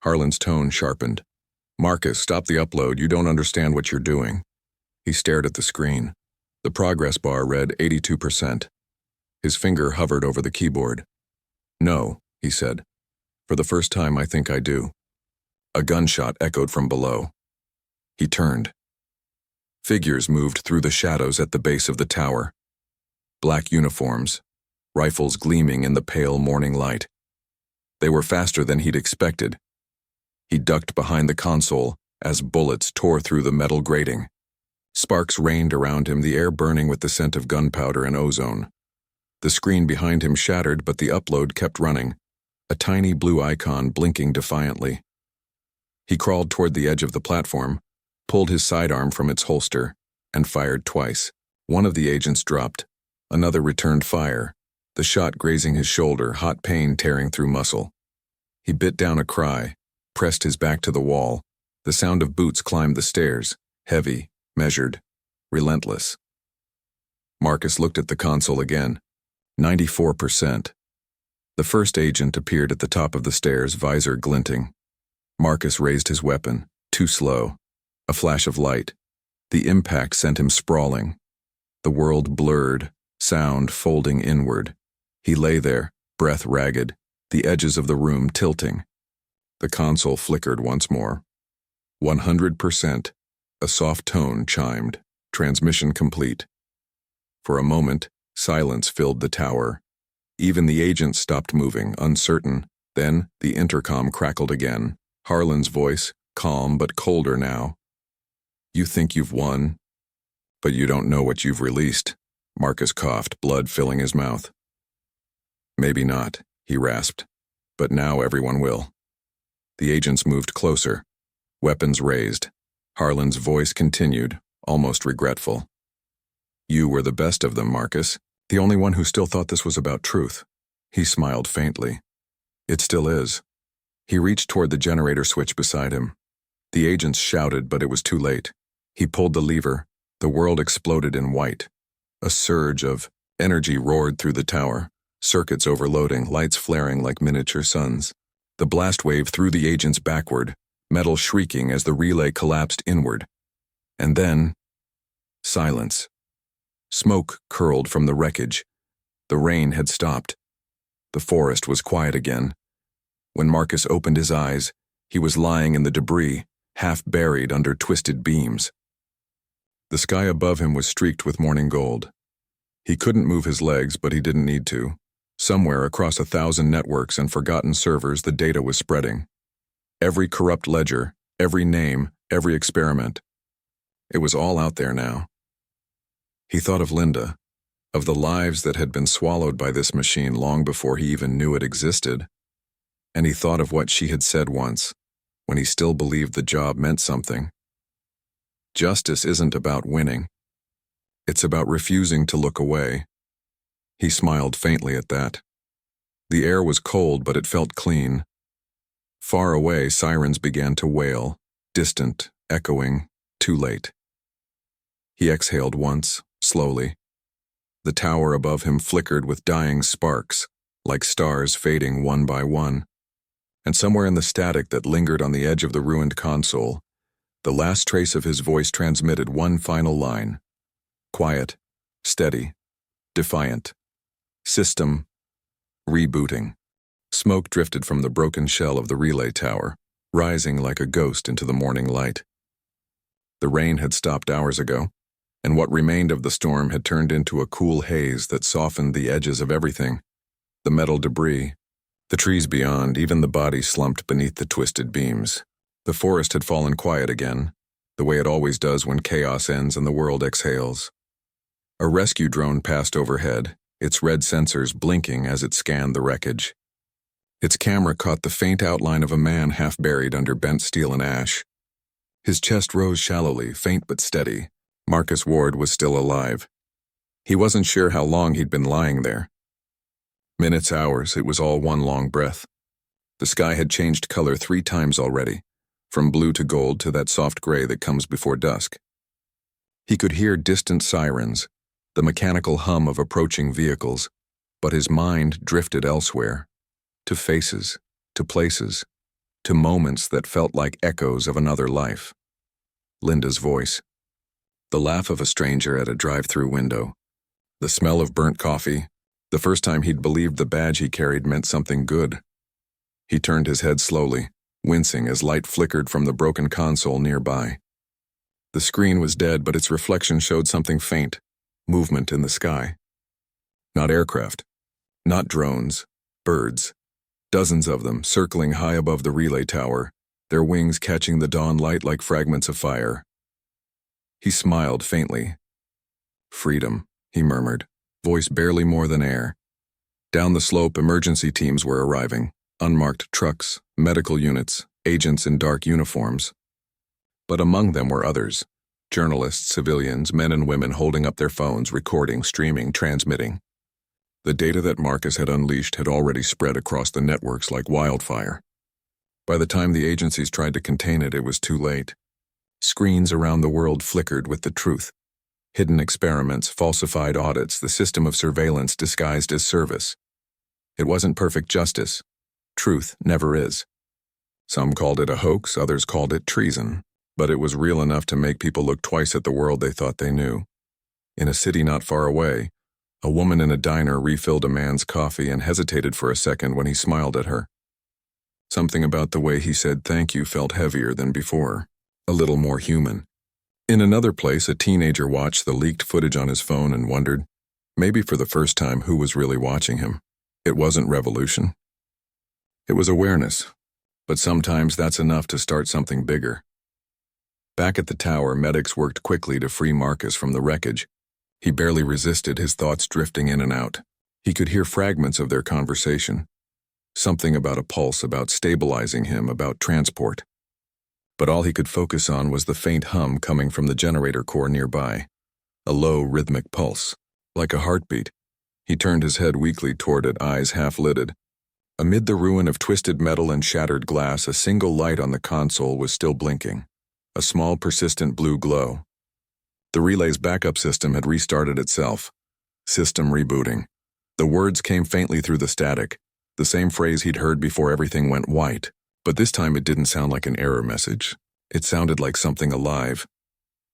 Harlan's tone sharpened. "Marcus, stop the upload. You don't understand what you're doing." He stared at the screen. The progress bar read 82%. His finger hovered over the keyboard. "No," he said. "For the first time, I think I do." A gunshot echoed from below. He turned. Figures moved through the shadows at the base of the tower. Black uniforms, rifles gleaming in the pale morning light. They were faster than he'd expected. He ducked behind the console as bullets tore through the metal grating. Sparks rained around him, the air burning with the scent of gunpowder and ozone. The screen behind him shattered, but the upload kept running, a tiny blue icon blinking defiantly. He crawled toward the edge of the platform, pulled his sidearm from its holster, and fired twice. One of the agents dropped. Another returned fire, the shot grazing his shoulder, hot pain tearing through muscle. He bit down a cry, pressed his back to the wall. The sound of boots climbed the stairs, heavy, measured, relentless. Marcus looked at the console again. 94%. The first agent appeared at the top of the stairs, visor glinting. Marcus raised his weapon, too slow. A flash of light. The impact sent him sprawling. The world blurred, sound folding inward. He lay there, breath ragged, the edges of the room tilting. The console flickered once more. 100%. A soft tone chimed. Transmission complete. For a moment, silence filled the tower. Even the agents stopped moving, uncertain. Then, the intercom crackled again. Harlan's voice, calm but colder now. "You think you've won, but you don't know what you've released." Marcus coughed, blood filling his mouth. "Maybe not," he rasped, "but now everyone will." The agents moved closer, weapons raised. Harlan's voice continued, almost regretful. "You were the best of them, Marcus, the only one who still thought this was about truth." He smiled faintly. "It still is." He reached toward the generator switch beside him. The agents shouted, but it was too late. He pulled the lever. The world exploded in white. A surge of energy roared through the tower, circuits overloading, lights flaring like miniature suns. The blast wave threw the agents backward, metal shrieking as the relay collapsed inward. And then, silence. Smoke curled from the wreckage. The rain had stopped. The forest was quiet again. When Marcus opened his eyes, he was lying in the debris, half buried under twisted beams. The sky above him was streaked with morning gold. He couldn't move his legs, but he didn't need to. Somewhere across 1,000 networks and forgotten servers, the data was spreading. Every corrupt ledger, every name, every experiment. It was all out there now. He thought of Linda, of the lives that had been swallowed by this machine long before he even knew it existed. And he thought of what she had said once, when he still believed the job meant something. Justice isn't about winning. It's about refusing to look away. He smiled faintly at that. The air was cold, but it felt clean. Far away, sirens began to wail, distant, echoing, too late. He exhaled once, slowly. The tower above him flickered with dying sparks, like stars fading one by one. And somewhere in the static that lingered on the edge of the ruined console, the last trace of his voice transmitted one final line. Quiet, steady, defiant. System rebooting. Smoke drifted from the broken shell of the relay tower, rising like a ghost into the morning light. The rain had stopped hours ago, and what remained of the storm had turned into a cool haze that softened the edges of everything. The metal debris, the trees beyond, even the body slumped beneath the twisted beams. The forest had fallen quiet again, the way it always does when chaos ends and the world exhales. A rescue drone passed overhead, its red sensors blinking as it scanned the wreckage. Its camera caught the faint outline of a man half buried under bent steel and ash. His chest rose shallowly, faint but steady. Marcus Ward was still alive. He wasn't sure how long he'd been lying there. Minutes, hours, it was all one long breath. The sky had changed color 3 times already, from blue to gold to that soft gray that comes before dusk. He could hear distant sirens, the mechanical hum of approaching vehicles, but his mind drifted elsewhere, to faces, to places, to moments that felt like echoes of another life. Linda's voice, the laugh of a stranger at a drive-thru window, the smell of burnt coffee, the first time he'd believed the badge he carried meant something good. He turned his head slowly, wincing as light flickered from the broken console nearby. The screen was dead, but its reflection showed something faint, movement in the sky. Not aircraft, not drones, birds. Dozens of them circling high above the relay tower, their wings catching the dawn light like fragments of fire. He smiled faintly. "Freedom," he murmured, voice barely more than air. Down the slope, emergency teams were arriving, unmarked trucks, medical units, agents in dark uniforms. But among them were others, journalists, civilians, men and women holding up their phones, recording, streaming, transmitting. The data that Marcus had unleashed had already spread across the networks like wildfire. By the time the agencies tried to contain it, it was too late. Screens around the world flickered with the truth. Hidden experiments, falsified audits, the system of surveillance disguised as service. It wasn't perfect justice. Truth never is. Some called it a hoax, others called it treason, but it was real enough to make people look twice at the world they thought they knew. In a city not far away, a woman in a diner refilled a man's coffee and hesitated for a second when he smiled at her. Something about the way he said thank you felt heavier than before, a little more human. In another place, a teenager watched the leaked footage on his phone and wondered, maybe for the first time, who was really watching him. It wasn't revolution. It was awareness, but sometimes that's enough to start something bigger. Back at the tower, medics worked quickly to free Marcus from the wreckage. He barely resisted, his thoughts drifting in and out. He could hear fragments of their conversation. Something about a pulse, about stabilizing him, about transport. But all he could focus on was the faint hum coming from the generator core nearby. A low, rhythmic pulse, like a heartbeat. He turned his head weakly toward it, eyes half-lidded. Amid the ruin of twisted metal and shattered glass, a single light on the console was still blinking. A small, persistent blue glow. The relay's backup system had restarted itself. System rebooting. The words came faintly through the static, the same phrase he'd heard before everything went white. But this time it didn't sound like an error message. It sounded like something alive.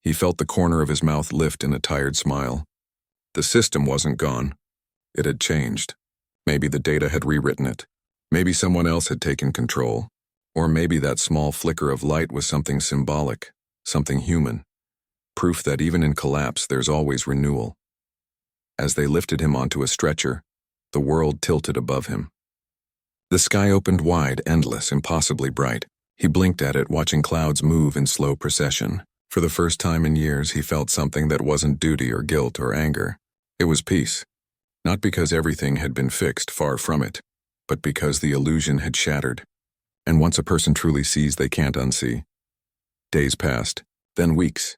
He felt the corner of his mouth lift in a tired smile. The system wasn't gone. It had changed. Maybe the data had rewritten it. Maybe someone else had taken control. Or maybe that small flicker of light was something symbolic, something human. Proof that even in collapse there's always renewal. As they lifted him onto a stretcher, the world tilted above him. The sky opened wide, endless, impossibly bright. He blinked at it, watching clouds move in slow procession. For the first time in years, he felt something that wasn't duty or guilt or anger. It was peace. Not because everything had been fixed, far from it, but because the illusion had shattered. And once a person truly sees, they can't unsee. Days passed, then weeks.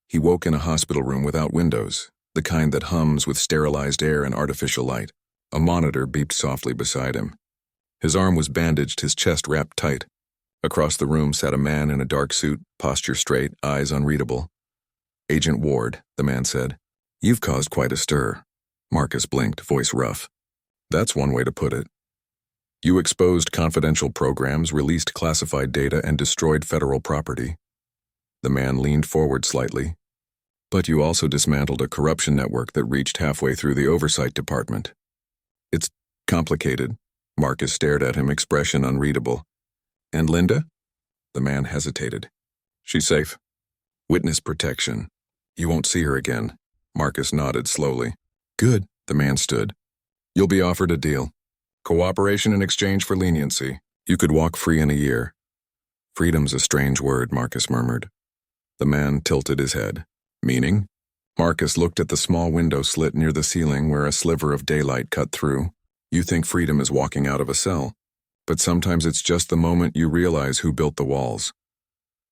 He woke in a hospital room without windows, the kind that hums with sterilized air and artificial light. A monitor beeped softly beside him. His arm was bandaged, his chest wrapped tight. Across the room sat a man in a dark suit, posture straight, eyes unreadable. "Agent Ward," the man said. "You've caused quite a stir." Marcus blinked, voice rough. "That's one way to put it. You exposed confidential programs, released classified data, and destroyed federal property." The man leaned forward slightly. "But you also dismantled a corruption network that reached halfway through the oversight department." "It's complicated." Marcus stared at him, expression unreadable. "And Linda?" The man hesitated. "She's safe. Witness protection. You won't see her again. Marcus nodded slowly. Good. The man stood. You'll be offered a deal. Cooperation in exchange for leniency. You could walk free in a year. Freedom's a strange word, Marcus murmured. The man tilted his head. Meaning? Marcus looked at the small window slit near the ceiling where a sliver of daylight cut through. You think freedom is walking out of a cell, but sometimes it's just the moment you realize who built the walls.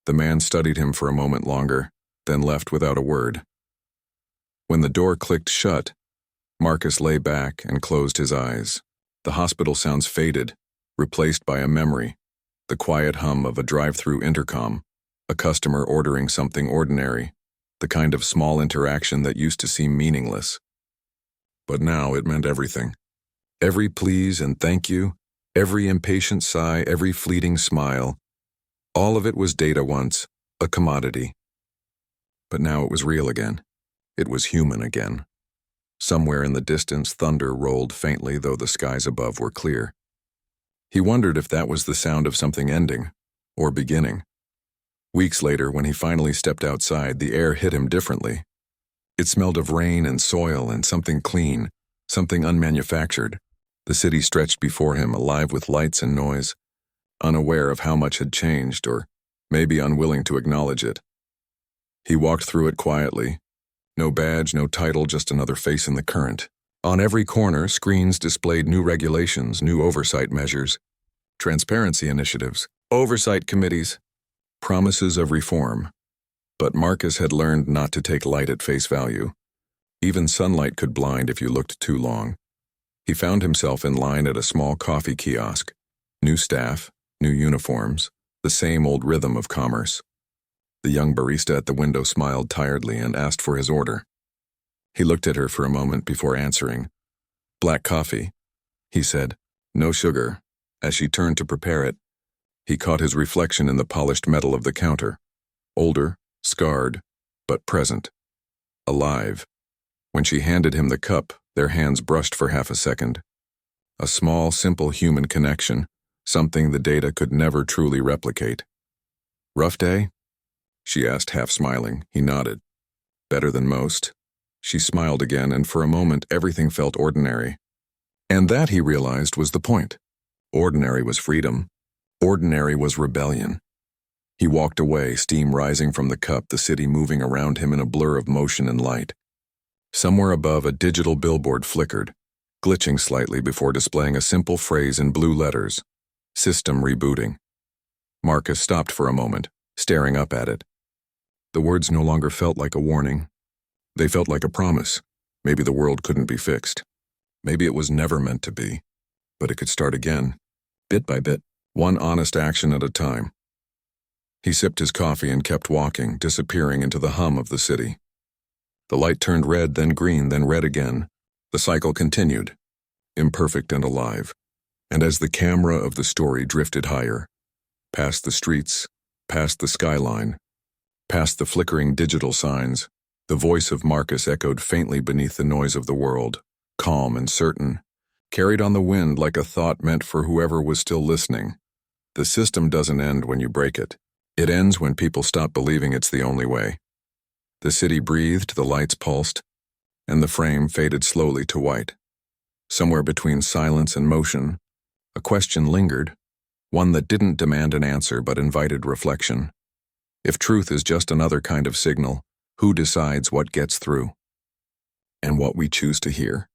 The man studied him for a moment longer, then left without a word. When the door clicked shut, Marcus lay back and closed his eyes. The hospital sounds faded, replaced by a memory, the quiet hum of a drive-thru intercom, a customer ordering something ordinary, the kind of small interaction that used to seem meaningless. But now it meant everything. Every please and thank you, every impatient sigh, every fleeting smile, all of it was data once, a commodity. But now it was real again. It was human again. Somewhere in the distance, thunder rolled faintly, though the skies above were clear. He wondered if that was the sound of something ending, or beginning. Weeks later, when he finally stepped outside, the air hit him differently. It smelled of rain and soil and something clean, something unmanufactured. The city stretched before him, alive with lights and noise, unaware of how much had changed, or maybe unwilling to acknowledge it. He walked through it quietly. No badge, no title, just another face in the current. On every corner, screens displayed new regulations, new oversight measures, transparency initiatives, oversight committees, promises of reform. But Marcus had learned not to take light at face value. Even sunlight could blind if you looked too long. He found himself in line at a small coffee kiosk. New staff, new uniforms, the same old rhythm of commerce. The young barista at the window smiled tiredly and asked for his order. He looked at her for a moment before answering. "Black coffee," he said. "No sugar." As she turned to prepare it, he caught his reflection in the polished metal of the counter. Older, scarred, but present. Alive. When she handed him the cup, their hands brushed for half a second. A small, simple human connection, something the data could never truly replicate. "Rough day?" she asked, half smiling. He nodded. "Better than most." She smiled again, and for a moment everything felt ordinary. And that, he realized, was the point. Ordinary was freedom. Ordinary was rebellion. He walked away, steam rising from the cup, the city moving around him in a blur of motion and light. Somewhere above, a digital billboard flickered, glitching slightly before displaying a simple phrase in blue letters: "System rebooting." Marcus stopped for a moment, staring up at it. The words no longer felt like a warning. They felt like a promise. Maybe the world couldn't be fixed. Maybe it was never meant to be. But it could start again, bit by bit, one honest action at a time. He sipped his coffee and kept walking, disappearing into the hum of the city. The light turned red, then green, then red again. The cycle continued, imperfect and alive. And as the camera of the story drifted higher, past the streets, past the skyline, past the flickering digital signs, the voice of Marcus echoed faintly beneath the noise of the world, calm and certain, carried on the wind like a thought meant for whoever was still listening. The system doesn't end when you break it. It ends when people stop believing it's the only way. The city breathed, the lights pulsed, and the frame faded slowly to white. Somewhere between silence and motion, a question lingered, one that didn't demand an answer but invited reflection. If truth is just another kind of signal, who decides what gets through? And what we choose to hear?